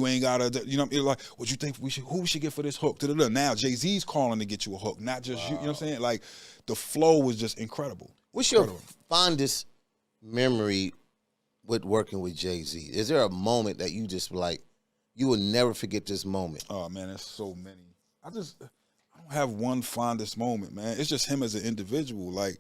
ain't gotta, you know, like, what you think who we should get for this hook? Da-da-da. Now Jay-Z's calling to get you a hook, not just you. You know what I'm saying? Like, the flow was just incredible. What's your fondest memory with working with Jay-Z? Is there a moment that you just like, you will never forget this moment? Oh man, there's so many. I don't have one fondest moment, man. It's just him as an individual. Like,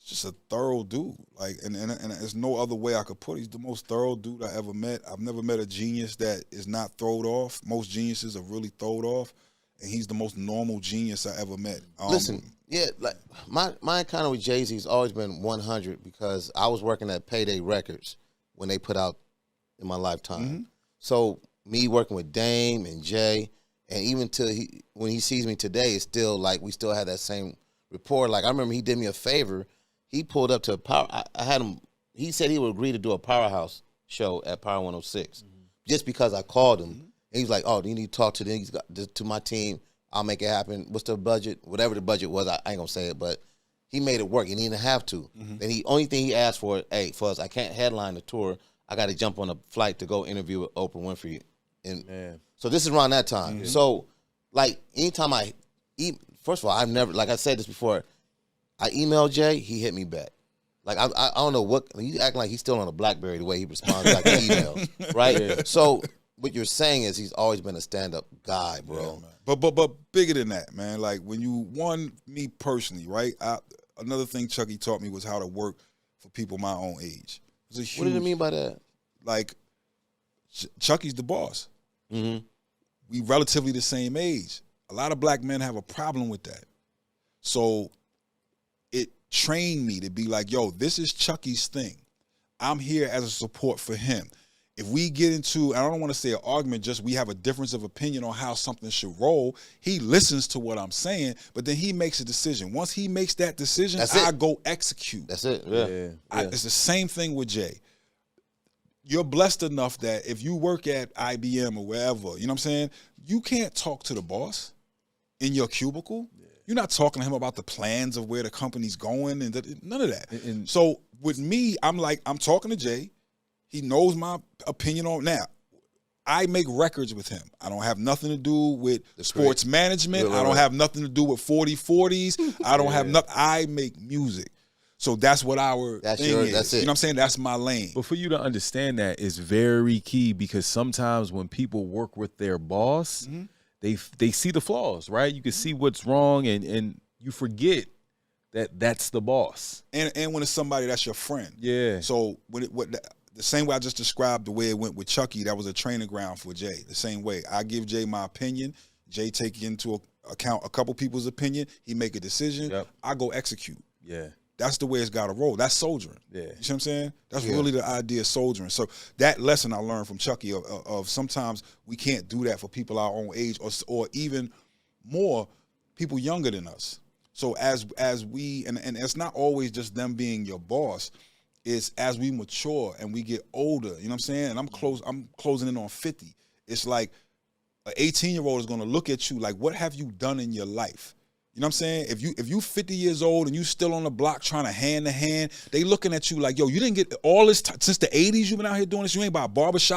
just a thorough dude. Like, and there's no other way I could put it. He's the most thorough dude I ever met. I've never met a genius that is not throwed off. Most geniuses are really throwed off, and he's the most normal genius I ever met. Listen, yeah, like my encounter with Jay-Z has always been 100 because I was working at Payday Records when they put out In My Lifetime. Mm-hmm. So me working with Dame and Jay, and even when he sees me today, it's still like we still have that same rapport. Like, I remember he did me a favor. He pulled up to a power. I had him. He said he would agree to do a Powerhouse show at Power 106, just because I called him. And he was like, "Oh, you need to talk to them. He's got to my team. I'll make it happen. What's the budget? Whatever the budget was, I ain't gonna say it, but he made it work. He didn't have to. And the only thing he asked for, hey, Fuzz, I can't headline the tour. I got to jump on a flight to go interview with Oprah Winfrey. And so this is around that time. So, like, anytime first of all, I've never, like I said this before, I emailed Jay, he hit me back. Like, I don't know what, he's acting like he's still on a BlackBerry the way he responds like an email, right? Yeah. So what you're saying is he's always been a stand-up guy, bro. Yeah, but bigger than that, man. Like, when me personally, right? Another thing Chucky taught me was how to work for people my own age. It was a huge, what did it mean by that? Like, Chucky's the boss. Mm-hmm. We relatively the same age. A lot of black men have a problem with that. So it trained me to be like, yo, this is Chucky's thing. I'm here as a support for him. If we get into, I don't want to say an argument, just we have a difference of opinion on how something should roll, he listens to what I'm saying, but then he makes a decision. Once he makes that decision, I go execute. That's it. Yeah. It's the same thing with Jay. You're blessed enough that if you work at IBM or wherever, you know what I'm saying, you can't talk to the boss in your cubicle. Yeah. You're not talking to him about the plans of where the company's going and none of that. And so with me, I'm talking to Jay. He knows my opinion on now. I make records with him. I don't have nothing to do with sports management. I don't have nothing to do with 40/40s. I don't have nothing. I make music. So that's what that's thing is. That's it. You know what I'm saying? That's my lane. But for you to understand that is very key, because sometimes when people work with their boss, they see the flaws, right? You can see what's wrong, and you forget that that's the boss. And when it's somebody that's your friend. Yeah. So the same way I just described the way it went with Chucky, that was a training ground for Jay. The same way. I give Jay my opinion. Jay take into account a couple people's opinion. He make a decision. Yep. I go execute. Yeah. That's the way it's got to roll. That's soldiering. Yeah. You see what I'm saying? That's really the idea of soldiering. So that lesson I learned from Chucky of sometimes we can't do that for people our own age or even more people younger than us. So as we, and it's not always just them being your boss, it's as we mature and we get older, you know what I'm saying? And I'm closing in on 50. It's like an 18-year-old is going to look at you like, what have you done in your life? You know what I'm saying? If you 50 years old and you still on the block trying to hand to hand, they looking at you like, yo, you didn't get all this since the 80s you've been out here doing this. You ain't by a barbershop